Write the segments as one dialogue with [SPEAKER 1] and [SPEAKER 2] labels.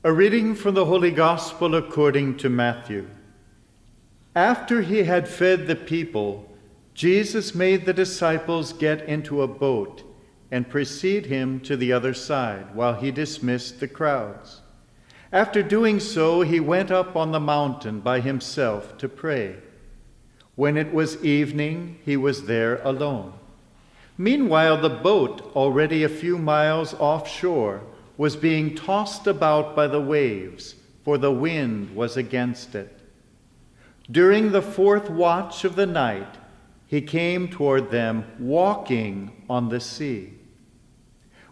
[SPEAKER 1] A reading from the Holy Gospel according to Matthew. After he had fed the people, Jesus made the disciples get into a boat and precede him to the other side while he dismissed the crowds. After doing so, he went up on the mountain by himself to pray. When it was evening, he was there alone. Meanwhile, the boat, already a few miles offshore, was being tossed about by the waves, for the wind was against it. During the fourth watch of the night, he came toward them walking on the sea.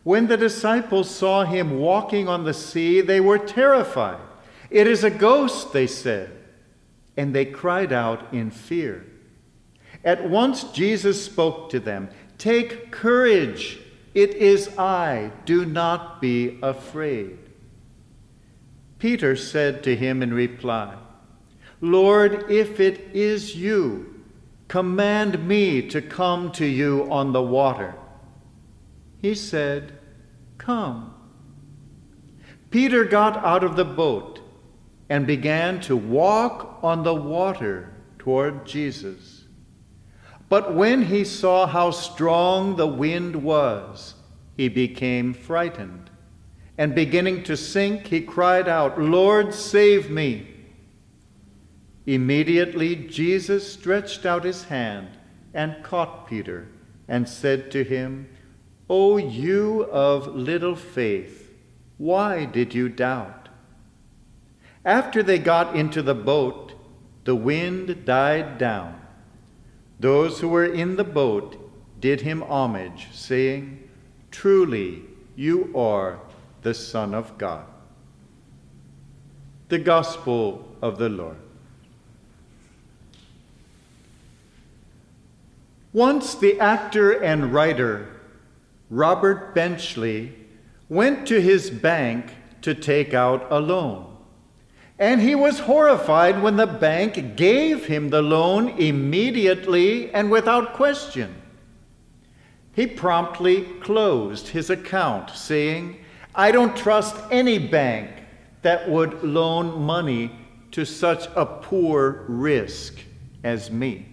[SPEAKER 1] When the disciples saw him walking on the sea, they were terrified. "It is a ghost," they said, and they cried out in fear. At once Jesus spoke to them, "Take courage. It is I. Do not be afraid." Peter said to him in reply, "Lord, if it is you, command me to come to you on the water." He said, "Come." Peter got out of the boat and began to walk on the water toward Jesus. But when he saw how strong the wind was, he became frightened, and beginning to sink, he cried out, "Lord, save me!" Immediately Jesus stretched out his hand and caught Peter and said to him, "O you of little faith, why did you doubt?" After they got into the boat, the wind died down. Those who were in the boat did him homage, saying, "Truly, you are the Son of God." The Gospel of the Lord. Once the actor and writer Robert Benchley went to his bank to take out a loan. And he was horrified when the bank gave him the loan immediately and without question. He promptly closed his account, saying, "I don't trust any bank that would loan money to such a poor risk as me."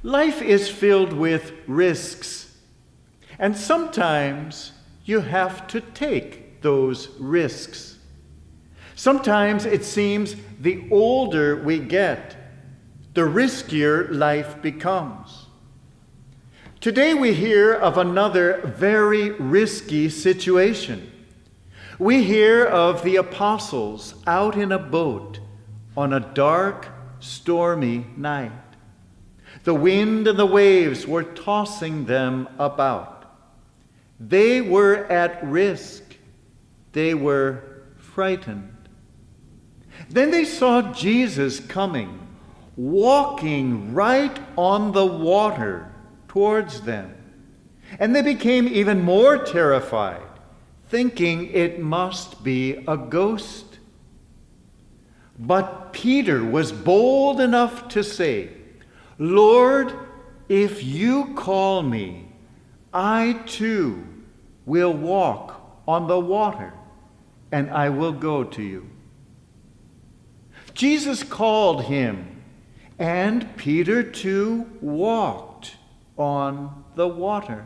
[SPEAKER 1] Life is filled with risks, and sometimes you have to take those risks. Sometimes it seems the older we get, the riskier life becomes. Today we hear of another very risky situation. We hear of the apostles out in a boat on a dark, stormy night. The wind and the waves were tossing them about. They were at risk. They were frightened. Then they saw Jesus coming, walking right on the water towards them. And they became even more terrified, thinking it must be a ghost. But Peter was bold enough to say, "Lord, if you call me, I too will walk on the water, and I will go to you." Jesus called him, and Peter too walked on the water.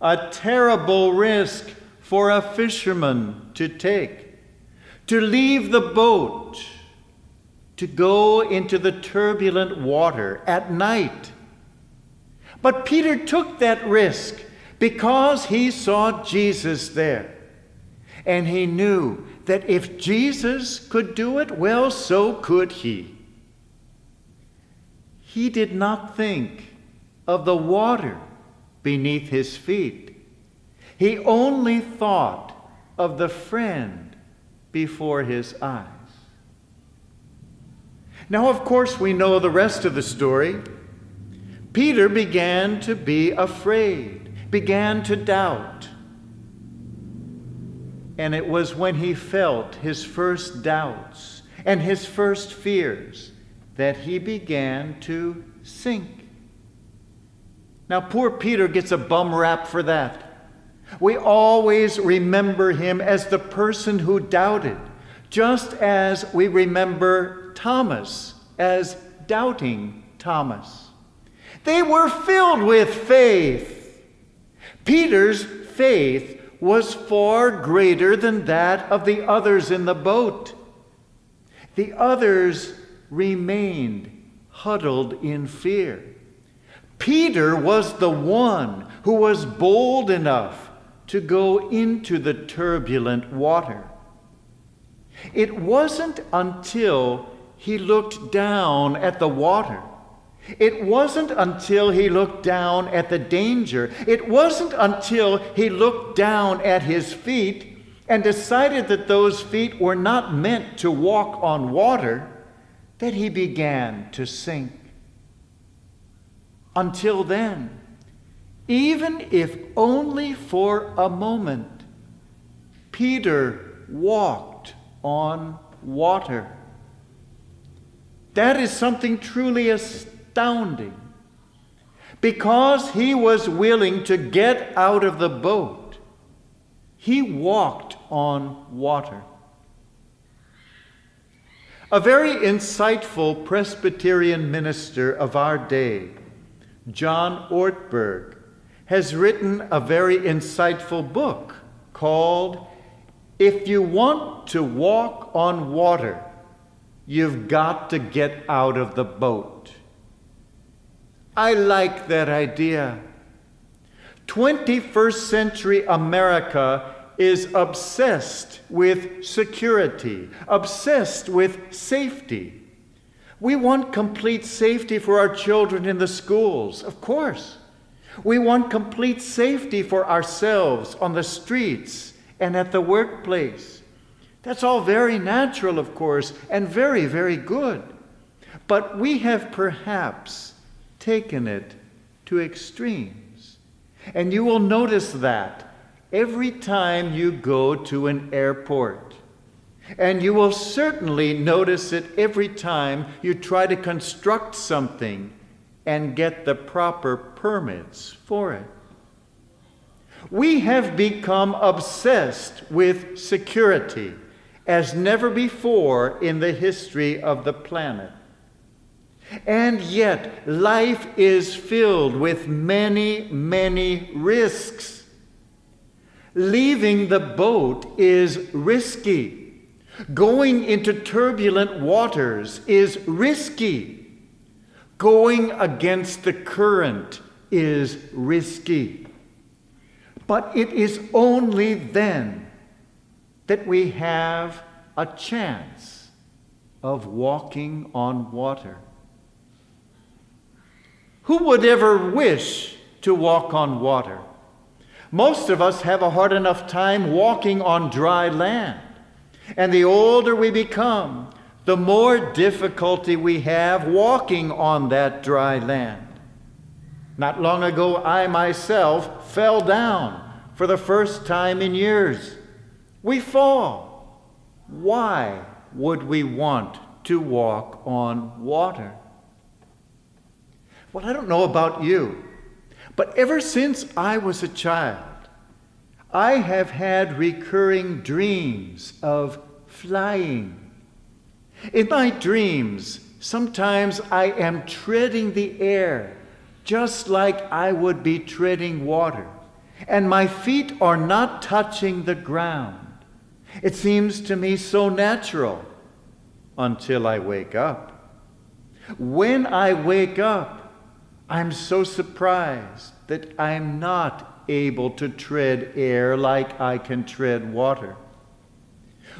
[SPEAKER 1] A terrible risk for a fisherman to take, to leave the boat, to go into the turbulent water at night. But Peter took that risk because he saw Jesus there, and he knew that if Jesus could do it, well, so could he. He did not think of the water beneath his feet. He only thought of the friend before his eyes. Now, of course, we know the rest of the story. Peter began to be afraid, began to doubt. And it was when he felt his first doubts and his first fears that he began to sink. Now, poor Peter gets a bum rap for that. We always remember him as the person who doubted, just as we remember Thomas as doubting Thomas. They were filled with faith. Peter's faith was far greater than that of the others in the boat. The others remained huddled in fear. Peter was the one who was bold enough to go into the turbulent water. It wasn't until he looked down at the water. It wasn't until he looked down at the danger. It wasn't until he looked down at his feet and decided that those feet were not meant to walk on water that he began to sink. Until then, even if only for a moment, Peter walked on water. That is something truly astounding. Because he was willing to get out of the boat, he walked on water. A very insightful Presbyterian minister of our day, John Ortberg, has written a very insightful book called "If You Want to Walk on Water, You've Got to Get Out of the Boat." I like that idea. 21st century America is obsessed with security, obsessed with safety. We want complete safety for our children in the schools, of course. We want complete safety for ourselves on the streets and at the workplace. That's all very natural, of course, and very, very good. But we have perhaps taken it to extremes. And you will notice that every time you go to an airport. And you will certainly notice it every time you try to construct something and get the proper permits for it. We have become obsessed with security as never before in the history of the planet. And yet, life is filled with many, many risks. Leaving the boat is risky. Going into turbulent waters is risky. Going against the current is risky. But it is only then that we have a chance of walking on water. Who would ever wish to walk on water? Most of us have a hard enough time walking on dry land. And the older we become, the more difficulty we have walking on that dry land. Not long ago, I myself fell down for the first time in years. We fall. Why would we want to walk on water? Well, I don't know about you, but ever since I was a child, I have had recurring dreams of flying. In my dreams, sometimes I am treading the air just like I would be treading water, and my feet are not touching the ground. It seems to me so natural until I wake up. When I wake up, I'm so surprised that I'm not able to tread air like I can tread water.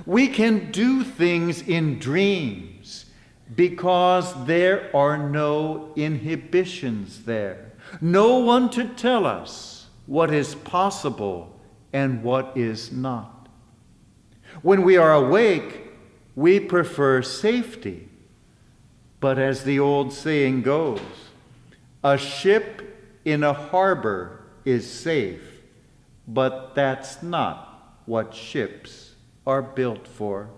[SPEAKER 1] We can do things in dreams because there are no inhibitions there. No one to tell us what is possible and what is not. When we are awake, we prefer safety. But as the old saying goes, a ship in a harbor is safe, but that's not what ships are built for.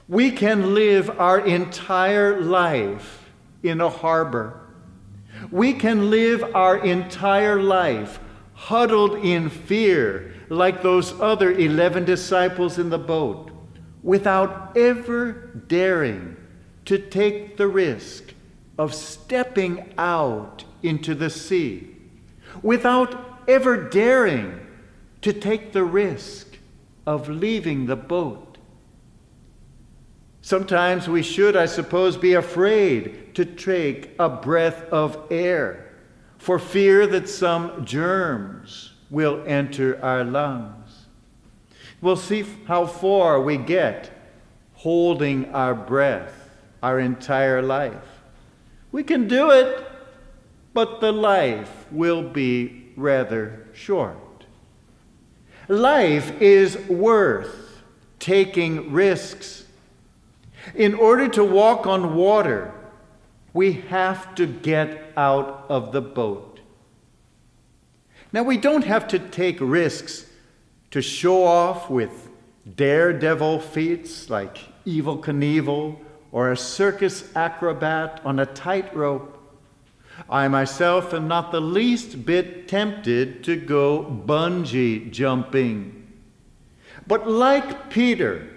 [SPEAKER 1] We can live our entire life in a harbor. We can live our entire life huddled in fear like those other 11 disciples in the boat, without ever daring to take the risk of stepping out into the sea, without ever daring to take the risk of leaving the boat. Sometimes we should, I suppose, be afraid to take a breath of air for fear that some germs will enter our lungs. We'll see how far we get holding our breath our entire life. We can do it, but the life will be rather short. Life is worth taking risks. In order to walk on water, we have to get out of the boat. Now, we don't have to take risks to show off with daredevil feats like Evel Knievel or a circus acrobat on a tightrope. I myself am not the least bit tempted to go bungee jumping. But like Peter,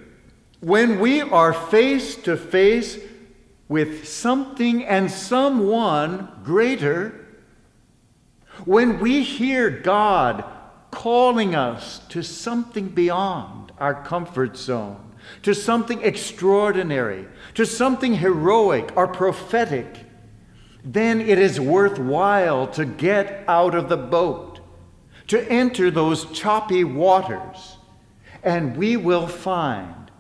[SPEAKER 1] when we are face to face with something and someone greater, when we hear God calling us to something beyond our comfort zone, to something extraordinary, to something heroic or prophetic, then it is worthwhile to get out of the boat, to enter those choppy waters, and we will find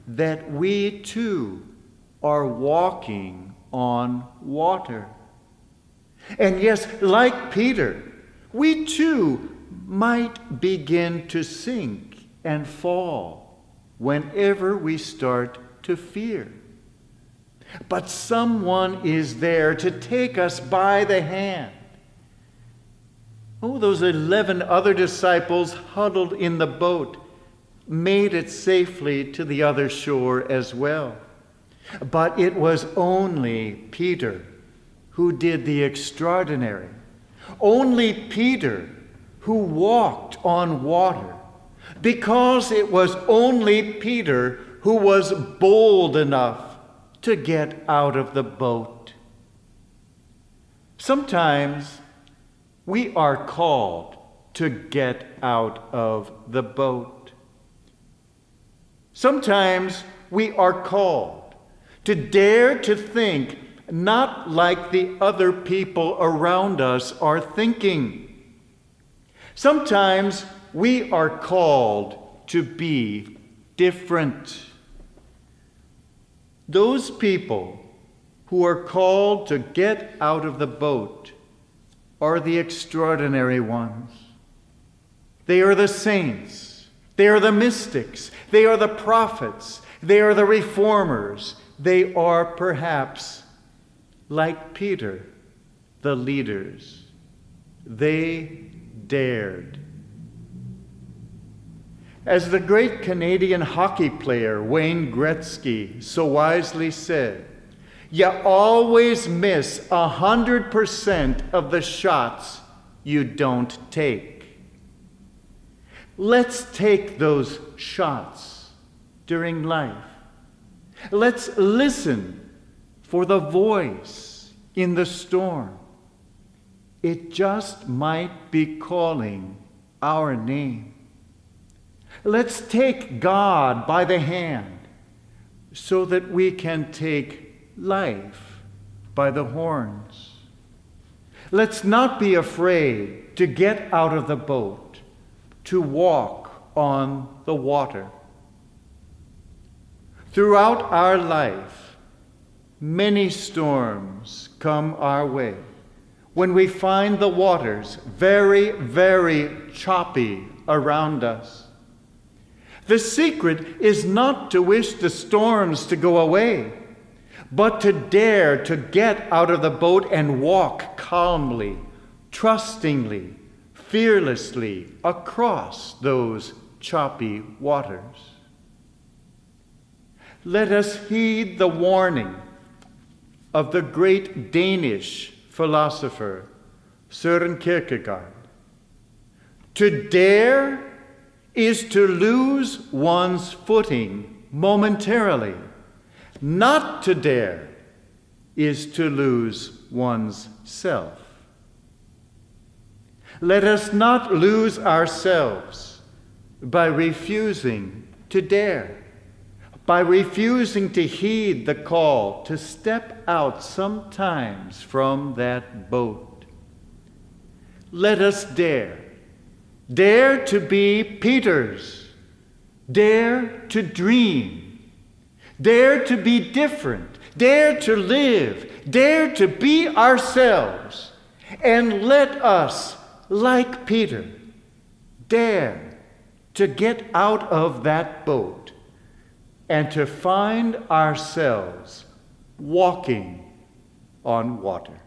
[SPEAKER 1] that we too are walking on water. And yes, like Peter, we too might begin to sink and fall whenever we start to fear. But someone is there to take us by the hand. Oh, those 11 other disciples huddled in the boat made it safely to the other shore as well. But it was only Peter who did the extraordinary. Only Peter who walked on water, because it was only Peter who was bold enough to get out of the boat. Sometimes we are called to get out of the boat. Sometimes we are called to dare to think not like the other people around us are thinking. Sometimes we are called to be different. Those people who are called to get out of the boat are the extraordinary ones. They are the saints. They are the mystics. They are the prophets. They are the reformers. They are perhaps, like Peter, the leaders. They dared. As the great Canadian hockey player Wayne Gretzky so wisely said, you always miss 100% of the shots you don't take. Let's take those shots during life. Let's listen for the voice in the storm. It just might be calling our name. Let's take God by the hand so that we can take life by the horns. Let's not be afraid to get out of the boat, to walk on the water. Throughout our life, many storms come our way when we find the waters very, very choppy around us. The secret is not to wish the storms to go away, but to dare to get out of the boat and walk calmly, trustingly, fearlessly across those choppy waters. Let us heed the warning of the great Danish philosopher Søren Kierkegaard. To dare is to lose one's footing momentarily. Not to dare is to lose one's self. Let us not lose ourselves by refusing to dare, by refusing to heed the call to step out sometimes from that boat. Let us dare to be Peters, dare to dream, dare to be different, dare to live, dare to be ourselves, and let us, like Peter, dare to get out of that boat and to find ourselves walking on water.